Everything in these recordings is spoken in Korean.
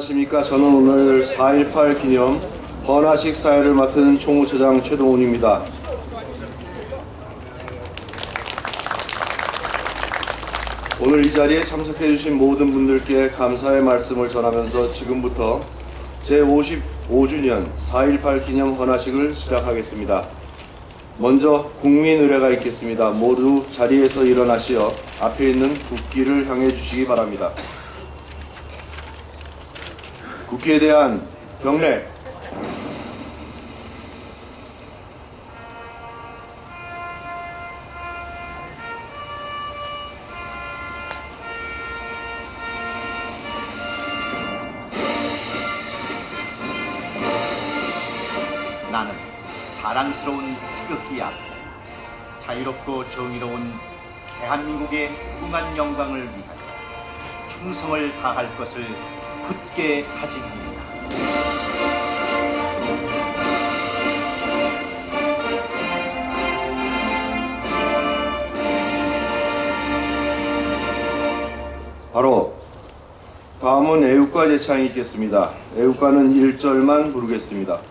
안녕하십니까. 저는 오늘 4.18 기념 헌화식 사회를 맡은 총무처장 최동훈입니다. 오늘 이 자리에 참석해 주신 모든 분들께 감사의 말씀을 전하면서 지금부터 제55주년 4.18 기념 헌화식을 시작하겠습니다. 먼저 국민의례가 있겠습니다. 모두 자리에서 일어나시어 앞에 있는 국기를 향해 주시기 바랍니다. 국기에 대한 경례. 나는 자랑스러운 태극기 앞에 자유롭고 정의로운 대한민국의 무궁한 영광을 위하여 충성을 다할 것을 굳게 다짐합니다. 바로 다음은 애국가 제창이 있겠습니다. 애국가는 1절만 부르겠습니다.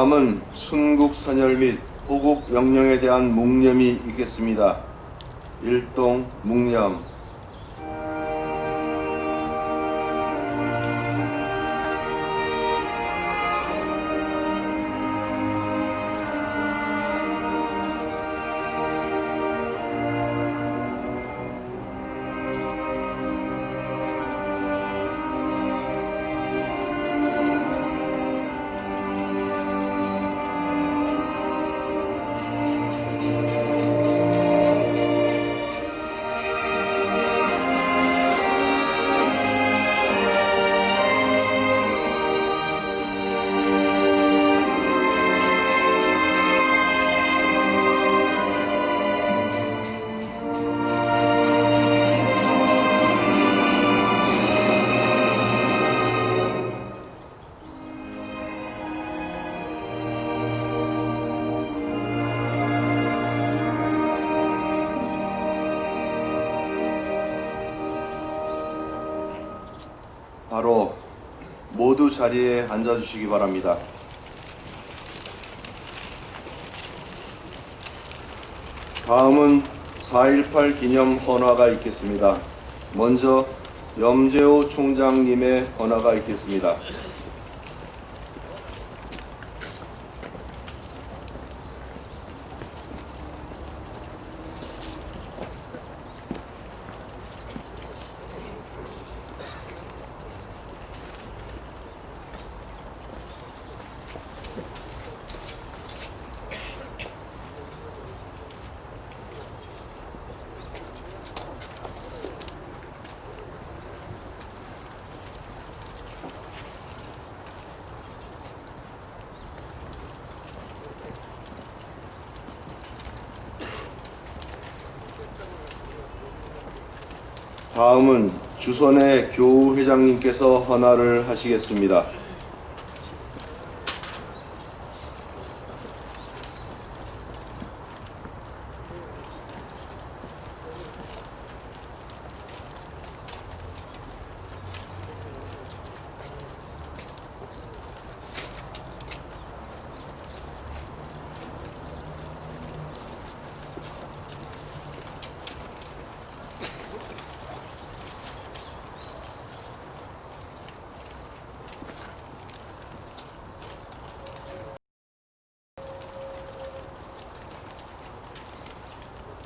다음은 순국선열 및 호국 영령에 대한 묵념이 있겠습니다. 일동 묵념. 바로 모두 자리에 앉아주시기 바랍니다. 다음은 4.18 기념 헌화가 있겠습니다. 먼저 염재호 총장님의 헌화가 있겠습니다. 다음은 주선의 교우 회장님께서 헌화를 하시겠습니다.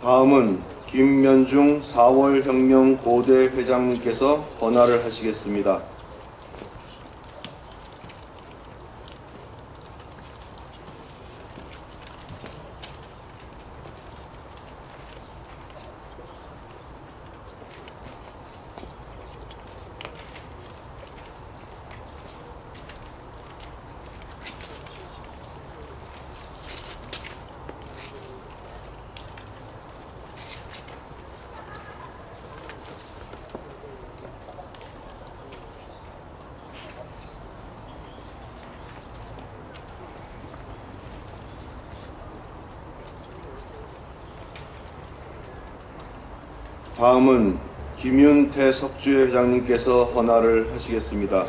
다음은 김면중 4월 혁명 고대 회장님께서 헌화를 하시겠습니다. 다음은 김윤태 석주회 회장님께서 헌화를 하시겠습니다.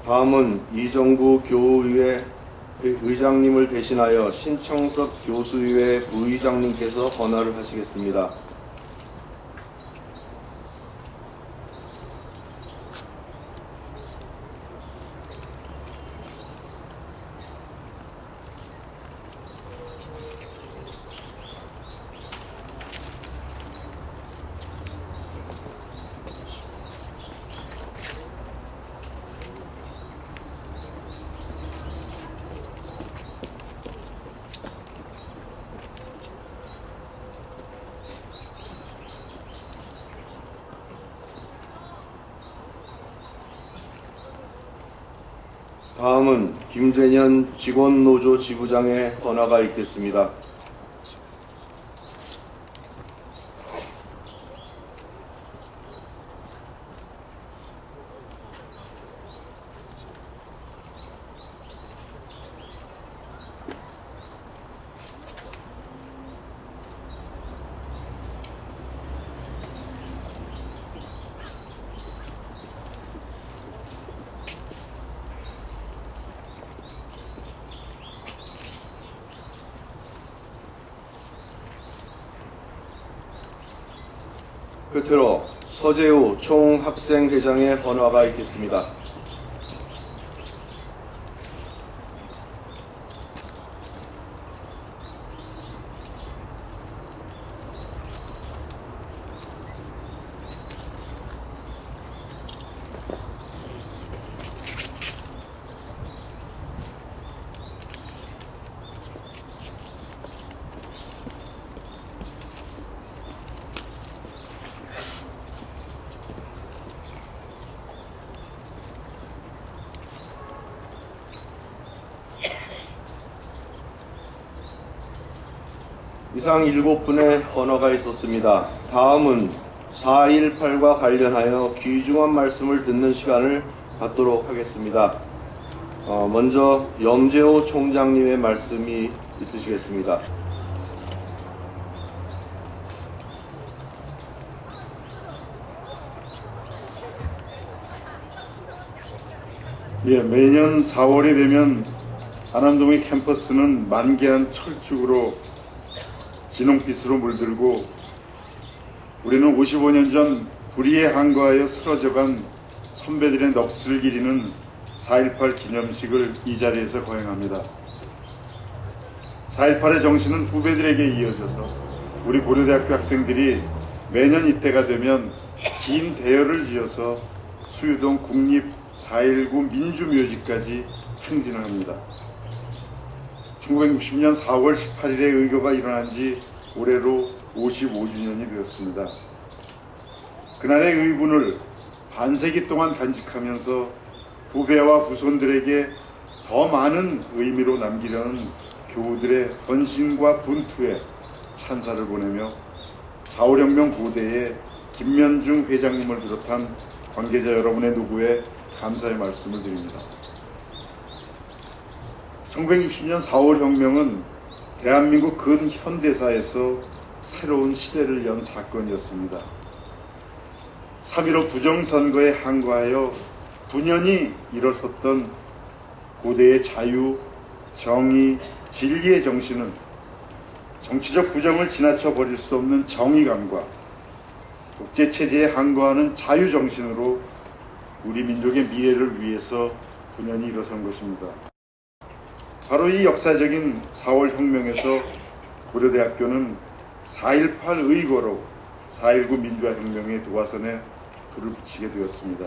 다음은 이정구 교우의회 의장님을 대신하여 신청석 교수의회 부의장님께서 헌화를 하시겠습니다. 다음은 김재년 직원노조 지부장의 헌화가 있겠습니다. 끝으로 서재우 총학생회장의 헌화가 있겠습니다. 이상 7분의 헌화가 있었습니다. 다음은 4.18과 관련하여 귀중한 말씀을 듣는 시간을 갖도록 하겠습니다. 먼저 염재호 총장님의 말씀이 있으시겠습니다. 예, 매년 4월이 되면 안암동의 캠퍼스는 만개한 철쭉으로 진홍빛으로 물들고 우리는 55년 전 불의에 항거하여 쓰러져간 선배들의 넋을 기리는 4.18 기념식을 이 자리에서 거행합니다. 4.18의 정신은 후배들에게 이어져서 우리 고려대학교 학생들이 매년 이때가 되면 긴 대열을 지어서 수유동 국립 4.19 민주묘지까지 행진을 합니다. 1960년 4월 18일에 의거가 일어난 지 올해로 55주년이 되었습니다. 그날의 의분을 반세기 동안 간직하면서 후배와 후손들에게 더 많은 의미로 남기려는 교우들의 헌신과 분투에 찬사를 보내며 4.5혁명 고대의 김면중 회장님을 비롯한 관계자 여러분의 노고에 감사의 말씀을 드립니다. 1960년 4월 혁명은 대한민국 근현대사에서 새로운 시대를 연 사건이었습니다. 3.15 부정선거에 항거하여 9년이 일어섰던 고대의 자유, 정의, 진리의 정신은 정치적 부정을 지나쳐 버릴 수 없는 정의감과 국제체제에 항거하는 자유정신으로 우리 민족의 미래를 위해서 9년이 일어선 것입니다. 바로 이 역사적인 4월 혁명에서 고려대학교는 4.18 의거로 4.19 민주화혁명의 도화선에 불을 붙이게 되었습니다.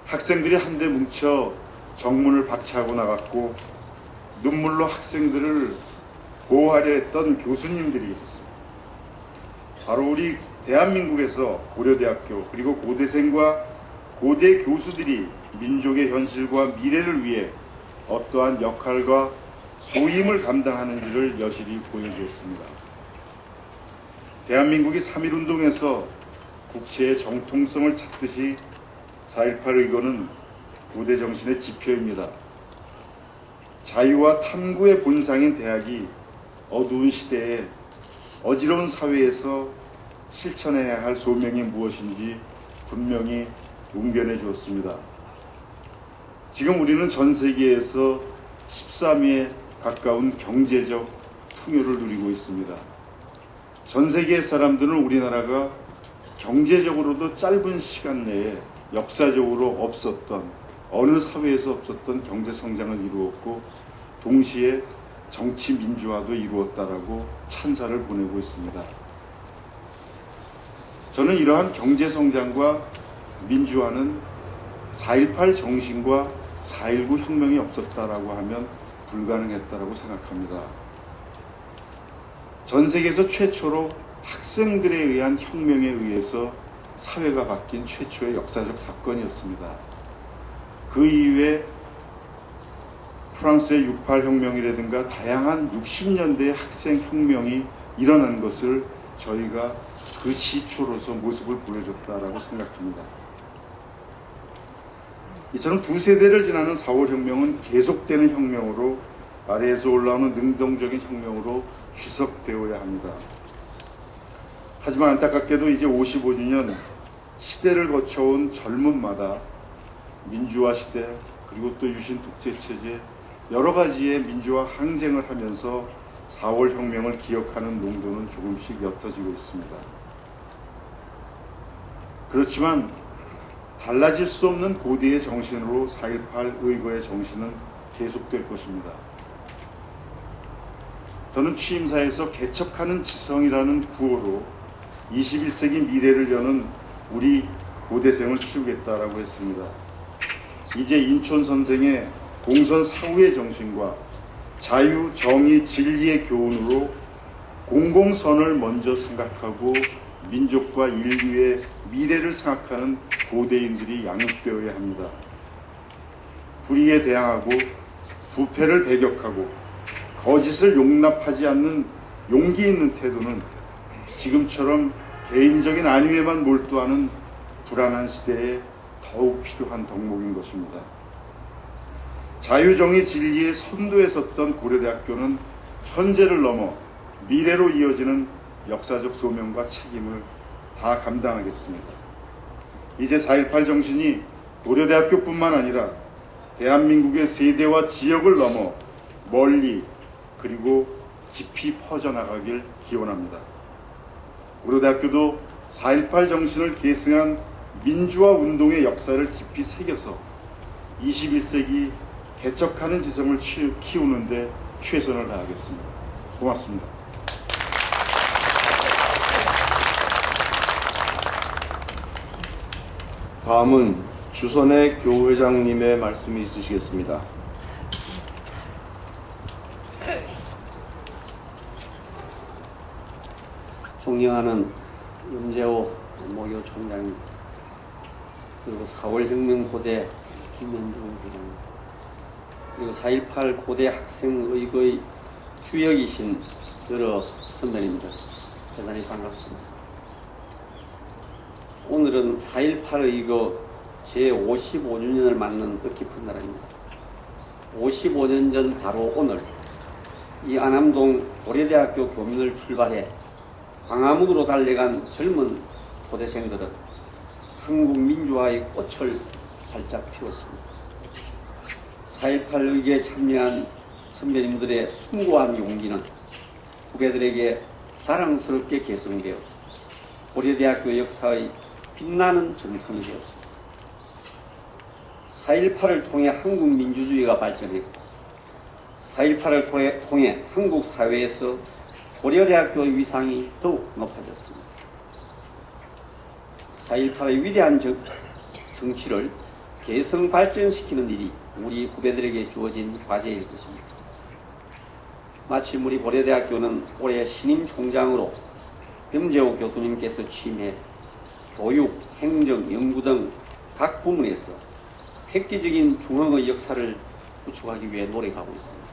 학생들이 한데 뭉쳐 정문을 박차고 나갔고 눈물로 학생들을 보호하려 했던 교수님들이 있습니다. 바로 우리 대한민국에서 고려대학교 그리고 고대생과 고대 교수들이 민족의 현실과 미래를 위해 어떠한 역할과 소임을 감당하는지를 여실히 보여주었습니다. 대한민국이 3.1운동에서 국체의 정통성을 찾듯이 4.18 의거는 고대 정신의 지표입니다. 자유와 탐구의 본상인 대학이 어두운 시대에 어지러운 사회에서 실천해야 할 소명이 무엇인지 분명히 웅변해 주었습니다. 지금 우리는 전 세계에서 13위에 가까운 경제적 풍요를 누리고 있습니다. 전 세계 사람들은 우리나라가 경제적으로도 짧은 시간 내에 역사적으로 없었던 어느 사회에서 없었던 경제 성장을 이루었고 동시에 정치 민주화도 이루었다라고 찬사를 보내고 있습니다. 저는 이러한 경제 성장과 민주화는 4.18 정신과 4.19 혁명이 없었다라고 하면 불가능했다라고 생각합니다. 전 세계에서 최초로 학생들에 의한 혁명에 의해서 사회가 바뀐 최초의 역사적 사건이었습니다. 그 이후에 프랑스의 68 혁명이라든가 다양한 60년대의 학생 혁명이 일어난 것을 저희가 그 시초로서 모습을 보여줬다라고 생각합니다. 이처럼 두 세대를 지나는 4월 혁명은 계속되는 혁명으로 아래에서 올라오는 능동적인 혁명으로 지속되어야 합니다. 하지만 안타깝게도 이제 55주년 시대를 거쳐온 젊음마다 민주화 시대 그리고 또 유신 독재 체제 여러 가지의 민주화 항쟁을 하면서 4월 혁명을 기억하는 농도는 조금씩 옅어지고 있습니다. 그렇지만 달라질 수 없는 고대의 정신으로 4.18 의거의 정신은 계속될 것입니다. 저는 취임사에서 개척하는 지성이라는 구호로 21세기 미래를 여는 우리 고대생을 키우겠다라고 했습니다. 이제 인촌 선생의 공선 사후의 정신과 자유, 정의, 진리의 교훈으로 공공선을 먼저 생각하고 민족과 인류의 미래를 생각하는 고대인들이 양육되어야 합니다. 불의에 대항하고 부패를 배격하고 거짓을 용납하지 않는 용기 있는 태도는 지금처럼 개인적인 안위에만 몰두하는 불안한 시대에 더욱 필요한 덕목인 것입니다. 자유정의 진리의 선두에 섰던 고려대학교는 현재를 넘어 미래로 이어지는 역사적 소명과 책임을 다 감당하겠습니다. 이제 4.18 정신이 고려대학교뿐만 아니라 대한민국의 세대와 지역을 넘어 멀리 그리고 깊이 퍼져나가길 기원합니다. 고려대학교도 4.18 정신을 계승한 민주화 운동의 역사를 깊이 새겨서 21세기 개척하는 지성을 키우는 데 최선을 다하겠습니다. 고맙습니다. 다음은 주선의 교회장님의 말씀이 있으시겠습니다. 존경하는 염재호 모교 총장 그리고 4월 혁명 고대 김현중 부장 그리고 4.18 고대 학생의거의 주역이신 여러 선배님들 대단히 반갑습니다. 오늘은 4.18 의거 제55주년을 맞는 뜻깊은 날입니다. 55년 전 바로 오늘 이 안암동 고려대학교 교민을 출발해 광화문으로 달려간 젊은 고대생들은 한국 민주화의 꽃을 활짝 피웠습니다. 4.18 의기에 참여한 선배님들의 숭고한 용기는 후배들에게 자랑스럽게 계승되어 고려대학교 역사의 빛나는 전통이 되었습니다. 4.18을 통해 한국 민주주의가 발전했고 4.18을 통해 한국 사회에서 고려대학교의 위상이 더욱 높아졌습니다. 4.18의 위대한 정치를 개성 발전시키는 일이 우리 후배들에게 주어진 과제일 것입니다. 마침 우리 고려대학교는 올해 신임 총장으로 염재호 교수님께서 취임해 교육, 행정, 연구 등 각 부문에서 획기적인 중흥의 역사를 구축하기 위해 노력하고 있습니다.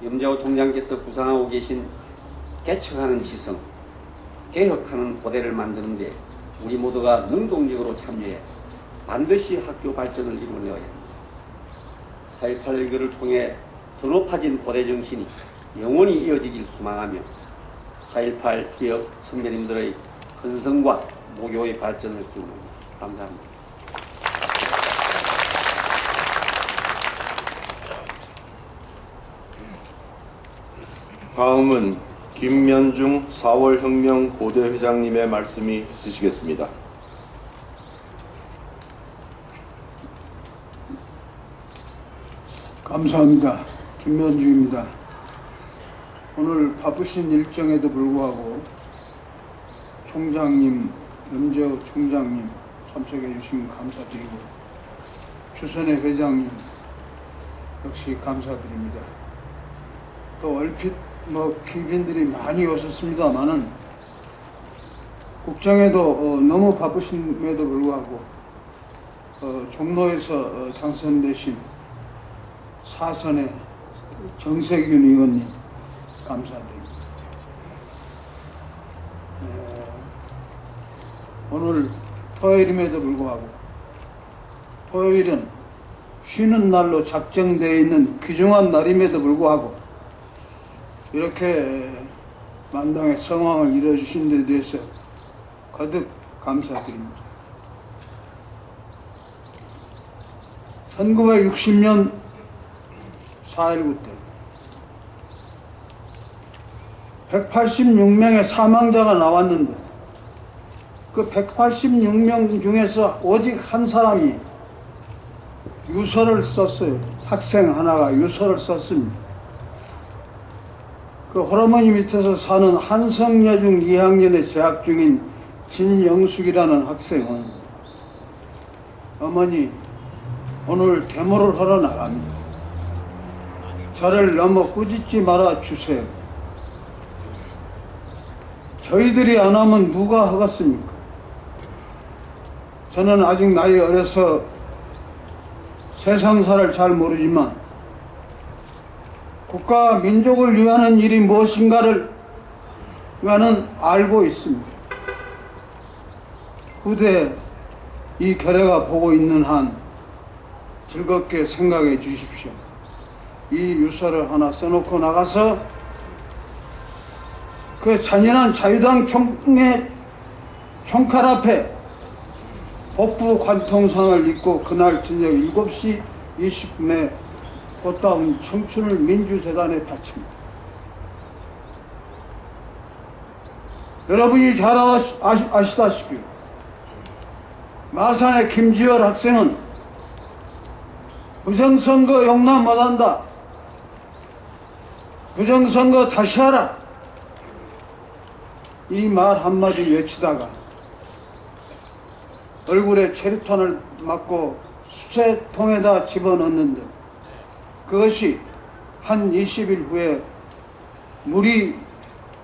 염재호 총장께서 구상하고 계신 개척하는 지성, 개혁하는 고대를 만드는데 우리 모두가 능동적으로 참여해 반드시 학교 발전을 이루어내어야 합니다. 4.18 의거를 통해 더 높아진 고대 정신이 영원히 이어지길 소망하며 4.18 기억 선배님들의 헌성과 모교의 발전을 기원합니다. 감사합니다. 다음은 김면중 4월 혁명 고대 회장님의 말씀이 있으시겠습니다. 감사합니다. 김면중입니다. 오늘 바쁘신 일정에도 불구하고 총장님, 염재호 총장님 참석해 주신 감사드리고 주선의 회장님 역시 감사드립니다. 또 얼핏 귀빈들이 많이 오셨습니다만은 국정에도 너무 바쁘심에도 불구하고 종로에서 당선되신 사선의 정세균 의원님 감사드립니다. 오늘 토요일임에도 불구하고 토요일은 쉬는 날로 작정되어 있는 귀중한 날임에도 불구하고 이렇게 만당의 성황을 이뤄주신 데 대해서 거듭 감사드립니다. 1960년 4.19 때 186명의 사망자가 나왔는데 그 186명 중에서 오직 한 사람이 유서를 썼어요. 학생 하나가 유서를 썼습니다. 그 호러머니 밑에서 사는 한성여중 2학년에 재학 중인 진영숙이라는 학생은 어머니 오늘 데모를 하러 나갑니다. 저를 너무 꾸짖지 말아 주세요. 저희들이 안 하면 누가 하겠습니까? 저는 아직 나이 어려서 세상사를 잘 모르지만 국가 민족을 위하는 일이 무엇인가를 나는 알고 있습니다. 후대 이 결례가 보고 있는 한 즐겁게 생각해 주십시오. 이 유서를 하나 써놓고 나가서 그 잔인한 자유당 총칼 앞에 복부 관통상을 입고 그날 저녁 7시 20분에 꽃다운 청춘을 민주재단에 바칩니다. 여러분이 잘 아시다시피 마산의 김지열 학생은 부정선거 용납 못한다. 부정선거 다시 하라. 이 말 한마디 외치다가 얼굴에 체류탄을 맞고 수채통에다 집어넣는데 그것이 한 20일 후에 물이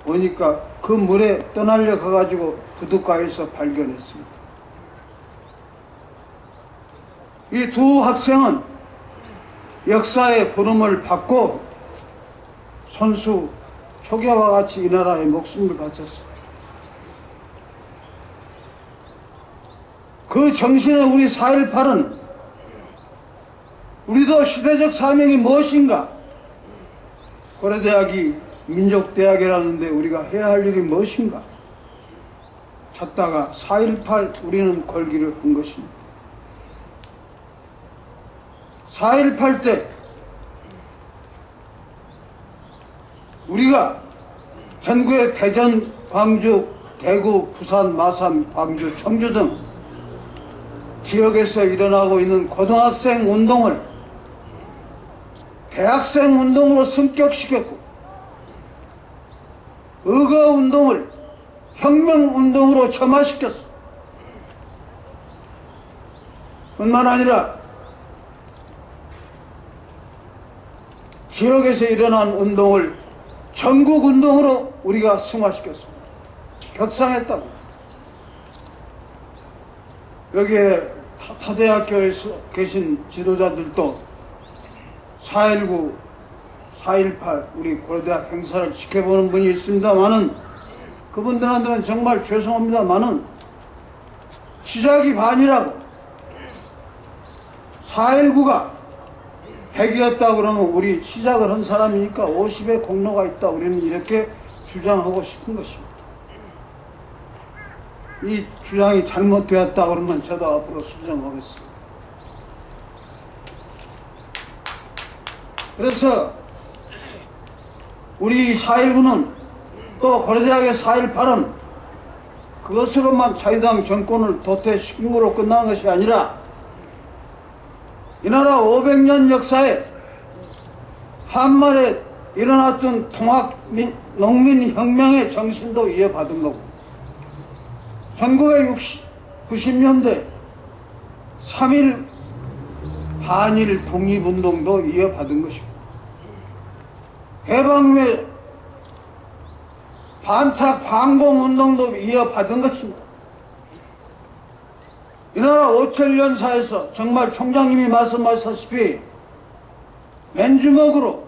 오니까 그 물에 떠날려 가가지고 부둣가에서 발견했습니다. 이 두 학생은 역사의 부름을 받고 선수 초기와 같이 이 나라의 목숨을 바쳤습니다. 그 정신에 우리 4.18은 우리도 시대적 사명이 무엇인가? 고려대학이 민족대학이라는데 우리가 해야 할 일이 무엇인가? 찾다가 4.18 우리는 걸기를 한 것입니다. 4.18 때 우리가 전국의 대전, 광주, 대구, 부산, 마산, 광주, 청주 등 지역에서 일어나고 있는 고등학생 운동을 대학생 운동으로 승격시켰고 의거 운동을 혁명 운동으로 점화시켰어. 뿐만 아니라 지역에서 일어난 운동을 전국 운동으로 우리가 승화시켰습니다. 격상했다고. 여기에 타대학교에서 계신 지도자들도 4.19, 4.18 우리 고려대학 행사를 지켜보는 분이 있습니다만은 그분들한테는 정말 죄송합니다만은 시작이 반이라고. 4.19가 100이었다 그러면 우리 시작을 한 사람이니까 50의 공로가 있다. 우리는 이렇게 주장하고 싶은 것입니다. 이 주장이 잘못되었다 그러면 저도 앞으로 수정하겠습니다. 그래서 우리 4.19는 또 고려대학의 4.18은 그것으로만 자유당 정권을 도태시킨 것으로 끝나는 것이 아니라 이 나라 500년 역사에 한말에 일어났던 통합 농민혁명의 정신도 이어받은 거고 1990년대 3.1 반일 독립운동도 이어받은 것이고 해방 후에 반탁 반공운동도 이어받은 것입니다. 이 나라 5천년사에서 정말 총장님이 말씀하셨다시피 맨주먹으로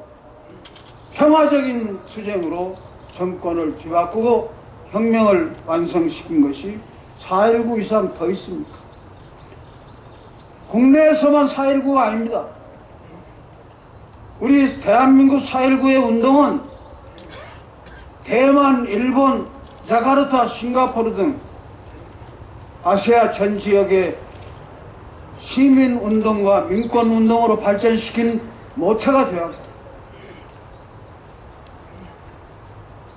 평화적인 투쟁으로 정권을 뒤바꾸고 혁명을 완성시킨 것이 4.19 이상 더 있습니까? 국내에서만 4.19가 아닙니다. 우리 대한민국 4.19의 운동은 대만, 일본, 자카르타, 싱가포르 등 아시아 전 지역의 시민운동과 민권운동으로 발전시킨 모태가 되었고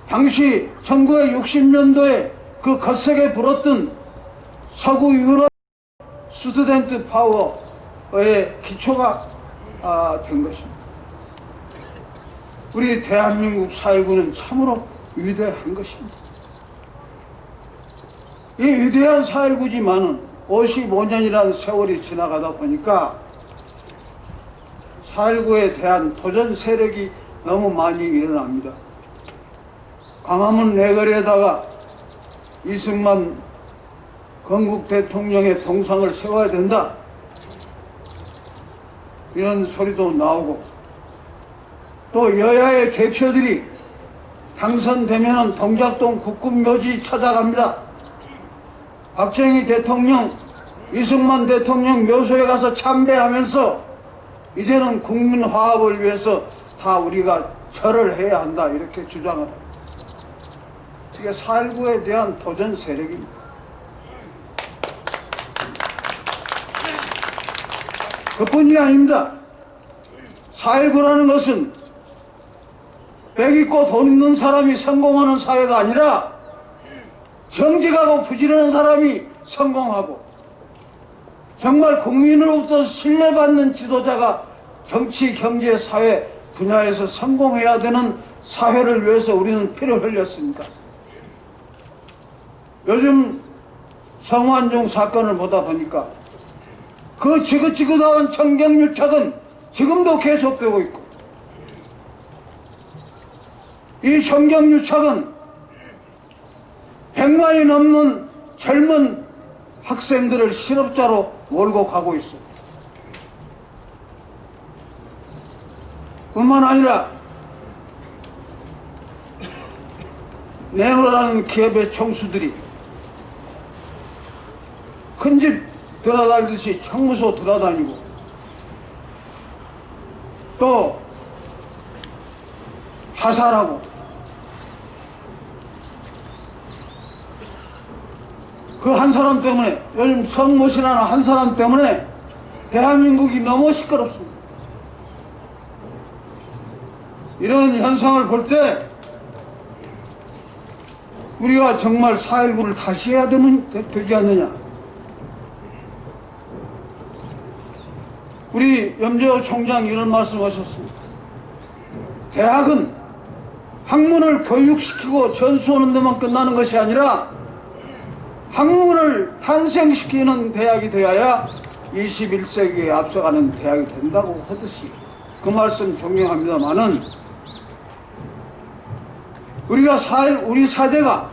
당시 1960년도에 그 거세게 불었던 서구 유럽 스튜던트 파워의 기초가 된 것입니다. 우리 대한민국 4.19는 참으로 위대한 것입니다. 이 위대한 4.19지만은 55년이라는 세월이 지나가다 보니까 4.19에 대한 도전 세력이 너무 많이 일어납니다. 광화문 내거리에다가 이승만 건국 대통령의 동상을 세워야 된다 이런 소리도 나오고 또 여야의 대표들이 당선되면 동작동 국군묘지 찾아갑니다. 박정희 대통령, 이승만 대통령 묘소에 가서 참배하면서 이제는 국민 화합을 위해서 다 우리가 절을 해야 한다 이렇게 주장을 합니다. 이게 4.19에 대한 도전 세력입니다. 그뿐이 아닙니다. 4.19라는 것은 백 있고 돈 있는 사람이 성공하는 사회가 아니라 정직하고 부지런한 사람이 성공하고 정말 국민으로부터 신뢰받는 지도자가 정치, 경제, 사회 분야에서 성공해야 되는 사회를 위해서 우리는 피를 흘렸습니다. 요즘 성완종 사건을 보다 보니까 그 지긋지긋한 정경유착은 지금도 계속되고 있고 이 정경유착은 100만이 넘는 젊은 학생들을 실업자로 몰고 가고 있어요. 뿐만 아니라 네노라는 기업의 총수들이 큰 집 돌아다니듯이 형무소 돌아다니고 또 자살하고 그 한 사람 때문에, 요즘 성모씨라는 한 사람 때문에 대한민국이 너무 시끄럽습니다. 이런 현상을 볼 때 우리가 정말 4.19를 다시 해야 되지 않느냐. 우리 염재호 총장이 이런 말씀하셨습니다. 대학은 학문을 교육시키고 전수하는 데만 끝나는 것이 아니라 학문을 탄생시키는 대학이 되어야 21세기에 앞서가는 대학이 된다고 하듯이 그 말씀 존경합니다마는 우리 사대가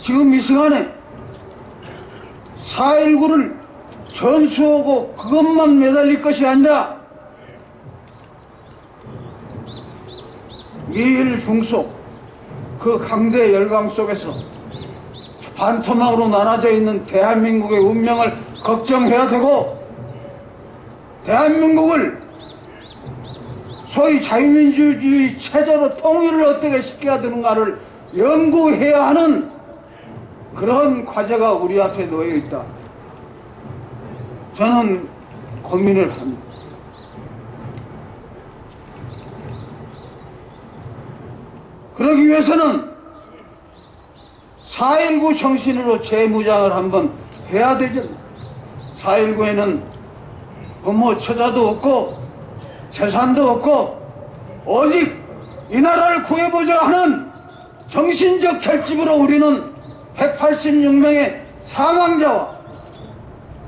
지금 이 시간에 4.19를 전수하고 그것만 매달릴 것이 아니라 이일 중속 그 강대 열강 속에서 반토막으로 나눠져 있는 대한민국의 운명을 걱정해야 되고, 대한민국을 소위 자유민주주의 체제로 통일을 어떻게 시켜야 되는가를 연구해야 하는 그런 과제가 우리 앞에 놓여 있다. 저는 고민을 합니다. 그러기 위해서는 4.19 정신으로 재무장을 한번 해야 되죠. 4.19에는 부모 처자도 없고 재산도 없고 오직 이 나라를 구해보자 하는 정신적 결집으로 우리는 186명의 사망자와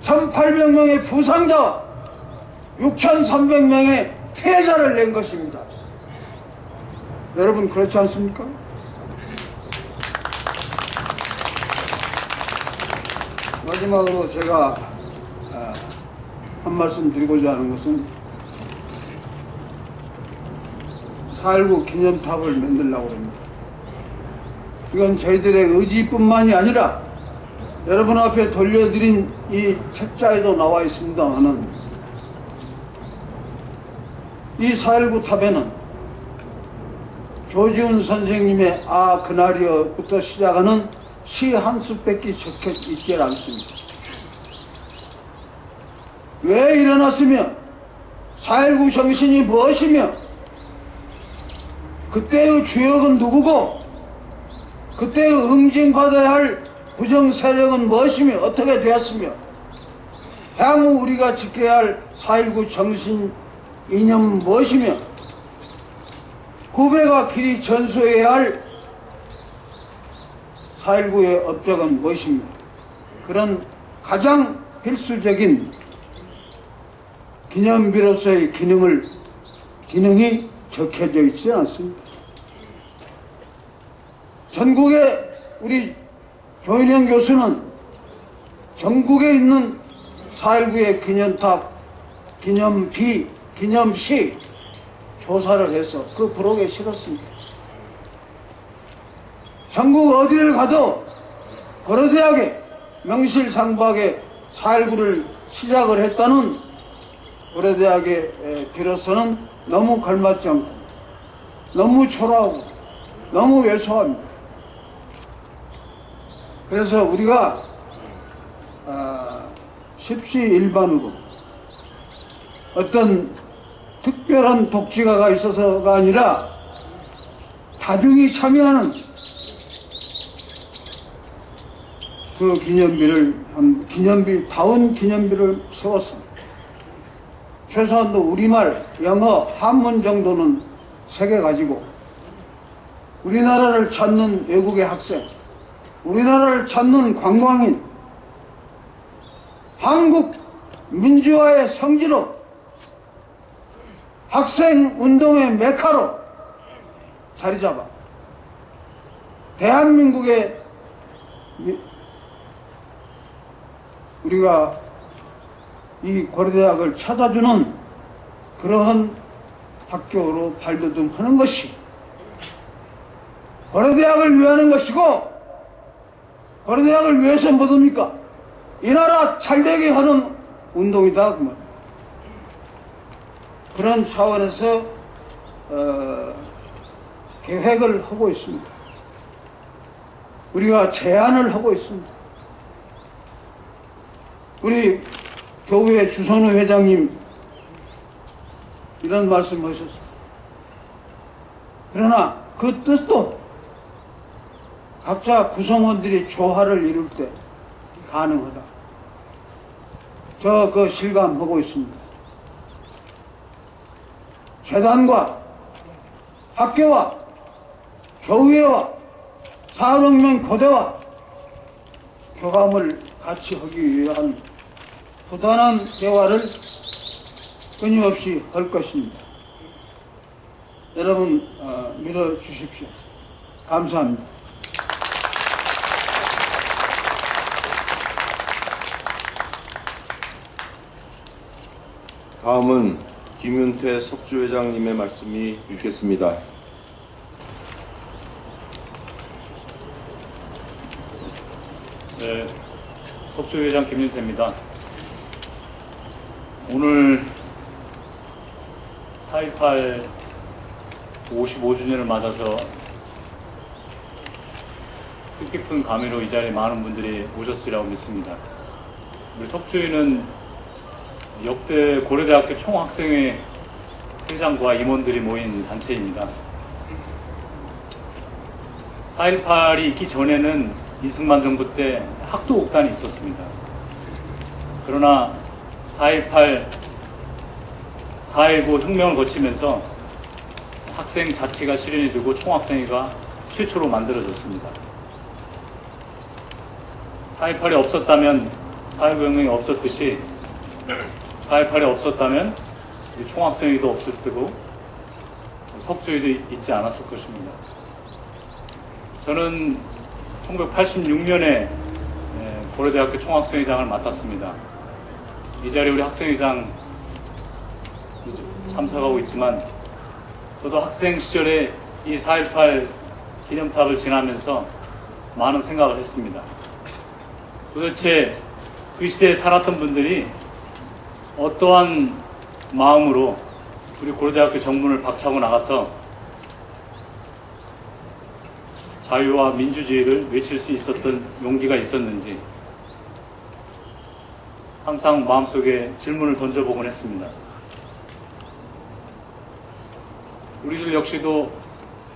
1,800명의 부상자와 6,300명의 피해자를 낸 것입니다. 여러분 그렇지 않습니까? 마지막으로 제가 한 말씀 드리고자 하는 것은 4.19 기념탑을 만들려고 합니다. 이건 저희들의 의지뿐만이 아니라 여러분 앞에 돌려드린 이 책자에도 나와 있습니다마는 이 4.19 탑에는 조지훈 선생님의 아 그날이여부터 시작하는 시 한 수밖에 적혀 있지 않습니다. 왜 일어났으며 4.19 정신이 무엇이며 그때의 주역은 누구고 그때의 응징받아야 할 부정 세력은 무엇이며 어떻게 되었으며 향후 우리가 지켜야 할 4.19 정신 이념은 무엇이며 후배가 길이 전수해야 할 4.19의 업적은 무엇입니까? 그런 가장 필수적인 기념비로서의 기능이 적혀져 있지 않습니다. 전국에 우리 조인영 교수는 전국에 있는 4.19의 기념탑, 기념비, 기념시 조사를 해서 그 부록에 실었습니다. 전국 어디를 가도 고려대학에 명실상부하게 4.19를 시작을 했다는 고려대학에 비로소는 너무 걸맞지 않고 너무 초라하고 너무 왜소합니다. 그래서 우리가 십시일반으로 어떤 특별한 독지가가 있어서가 아니라 다중이 참여하는 그 기념비다운 기념비를 세웠습니다. 최소한도 우리말, 영어, 한문 정도는 새겨가지고 우리나라를 찾는 외국의 학생, 우리나라를 찾는 관광인, 한국 민주화의 성지로 학생 운동의 메카로 자리 잡아 대한민국의 우리가 이 고려대학을 찾아주는 그러한 학교로 발돋움하는 것이 고려대학을 위하는 것이고 고려대학을 위해서 뭐입니까? 이 나라 잘되게 하는 운동이다 그 말. 그런 차원에서 계획을 하고 있습니다. 우리가 제안을 하고 있습니다. 우리 교구의 주선우 회장님 이런 말씀하셨어요. 그러나 그 뜻도 각자 구성원들이 조화를 이룰 때 가능하다. 저 그 실감하고 있습니다. 재단과 학교와 교회와 사학명 고대와 교감을 같이 하기 위한 부단한 대화를 끊임없이 할 것입니다. 여러분 믿어주십시오. 감사합니다. 다음은 김윤태 석주회장님의 말씀이 있겠습니다. 네, 석주회장 김윤태입니다. 오늘 4.18 55주년을 맞아서 뜻깊은 감회로 이 자리에 많은 분들이 오셨으리라고 믿습니다. 우리 석주회는 역대 고려대학교 총학생회 회장과 임원들이 모인 단체입니다. 4.18이 있기 전에는 이승만 정부 때 학도옥단이 있었습니다. 그러나 4.18, 4.19 혁명을 거치면서 학생 자치가 실현이 되고 총학생회가 최초로 만들어졌습니다. 4.18이 없었다면 4.19 혁명이 없었듯이 4.18이 없었다면 총학생회도 없을 테고 석주회도 있지 않았을 것입니다. 저는 1986년에 고려대학교 총학생회장을 맡았습니다. 이 자리에 우리 학생회장 참석하고 있지만 저도 학생 시절에 이 4.18 기념탑을 지나면서 많은 생각을 했습니다. 도대체 그 시대에 살았던 분들이 어떠한 마음으로 우리 고려대학교 정문을 박차고 나가서 자유와 민주주의를 외칠 수 있었던 용기가 있었는지 항상 마음속에 질문을 던져보곤 했습니다. 우리들 역시도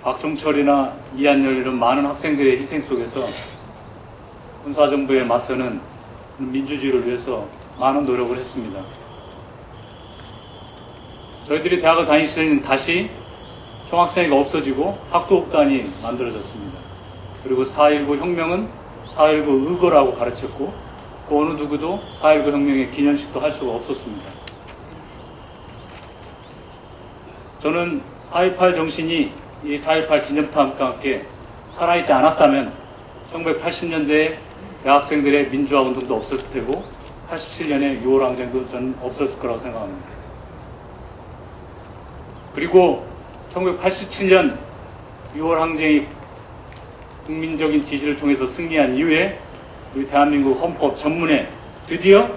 박종철이나 이한열 이런 많은 학생들의 희생 속에서 군사정부에 맞서는 민주주의를 위해서 많은 노력을 했습니다. 저희들이 대학을 다닐 시절에는 다시 총학생회가 없어지고 학도옥단이 만들어졌습니다. 그리고 4.19 혁명은 4.19 의거라고 가르쳤고 그 어느 누구도 4.19 혁명의 기념식도 할 수가 없었습니다. 저는 4.18 정신이 이 4.18 기념탑과 함께 살아있지 않았다면 1980년대에 대학생들의 민주화 운동도 없었을 테고 87년에 6월 항쟁도 저는 없었을 거라고 생각합니다. 그리고 1987년 6월 항쟁이 국민적인 지지를 통해서 승리한 이후에 우리 대한민국 헌법 전문에 드디어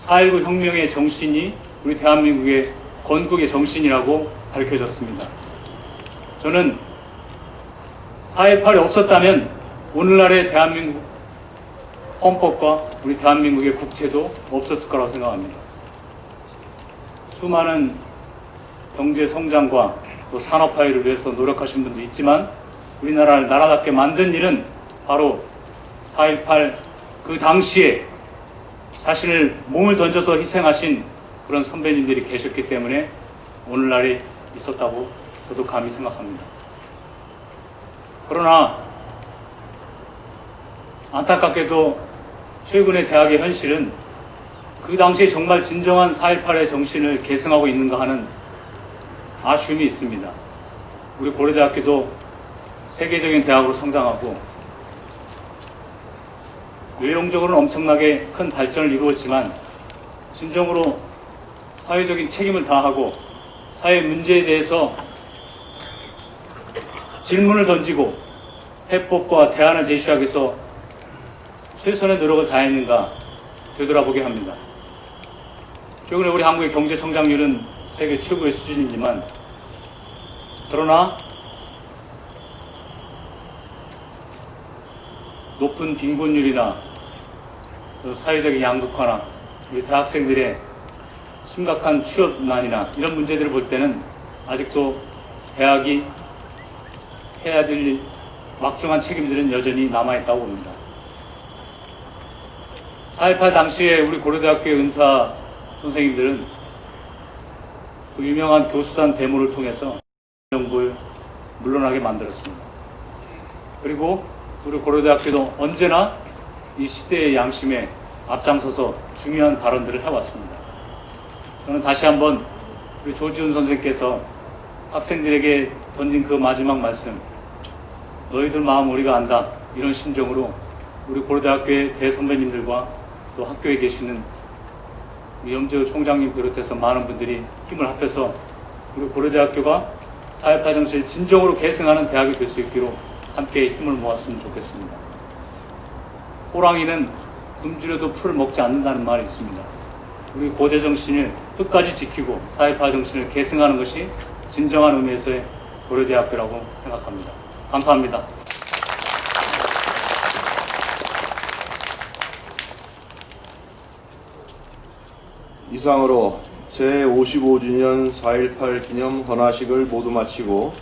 4.19 혁명의 정신이 우리 대한민국의 건국의 정신이라고 밝혀졌습니다. 저는 4.18이 없었다면 오늘날의 대한민국 헌법과 우리 대한민국의 국채도 없었을 거라고 생각합니다. 수많은 경제 성장과 또 산업화를 위해서 노력하신 분도 있지만 우리나라를 나라답게 만든 일은 바로 4.18 그 당시에 자신을 몸을 던져서 희생하신 그런 선배님들이 계셨기 때문에 오늘날이 있었다고 저도 감히 생각합니다. 그러나 안타깝게도 최근의 대학의 현실은 그 당시에 정말 진정한 4.18의 정신을 계승하고 있는가 하는 아쉬움이 있습니다. 우리 고려대학교도 세계적인 대학으로 성장하고 외형적으로는 엄청나게 큰 발전을 이루었지만 진정으로 사회적인 책임을 다하고 사회 문제에 대해서 질문을 던지고 해법과 대안을 제시하기 위해서 최선의 노력을 다했는가 되돌아보게 합니다. 최근에 우리 한국의 경제 성장률은 세계 최고의 수준이지만 그러나 높은 빈곤율이나 사회적인 양극화나 우리 대학생들의 심각한 취업난이나 이런 문제들을 볼 때는 아직도 대학이 해야 될 막중한 책임들은 여전히 남아있다고 봅니다. 4.18 당시에 우리 고려대학교의 은사 선생님들은 그 유명한 교수단 데모를 통해서 정부를 물러나게 만들었습니다. 그리고 우리 고려대학교도 언제나 이 시대의 양심에 앞장서서 중요한 발언들을 해왔습니다. 저는 다시 한번 우리 조지훈 선생님께서 학생들에게 던진 그 마지막 말씀, 너희들 마음 우리가 안다, 이런 심정으로 우리 고려대학교의 대선배님들과 또 학교에 계시는 염재호 총장님 비롯해서 많은 분들이 힘을 합해서 우리 고려대학교가 4.18 정신을 진정으로 계승하는 대학이 될 수 있기로 함께 힘을 모았으면 좋겠습니다. 호랑이는 굶주려도 풀을 먹지 않는다는 말이 있습니다. 우리 고대 정신을 끝까지 지키고 4.18 정신을 계승하는 것이 진정한 의미에서의 고려대학교라고 생각합니다. 감사합니다. 이상으로 제55주년 4.18 기념 헌화식을 모두 마치고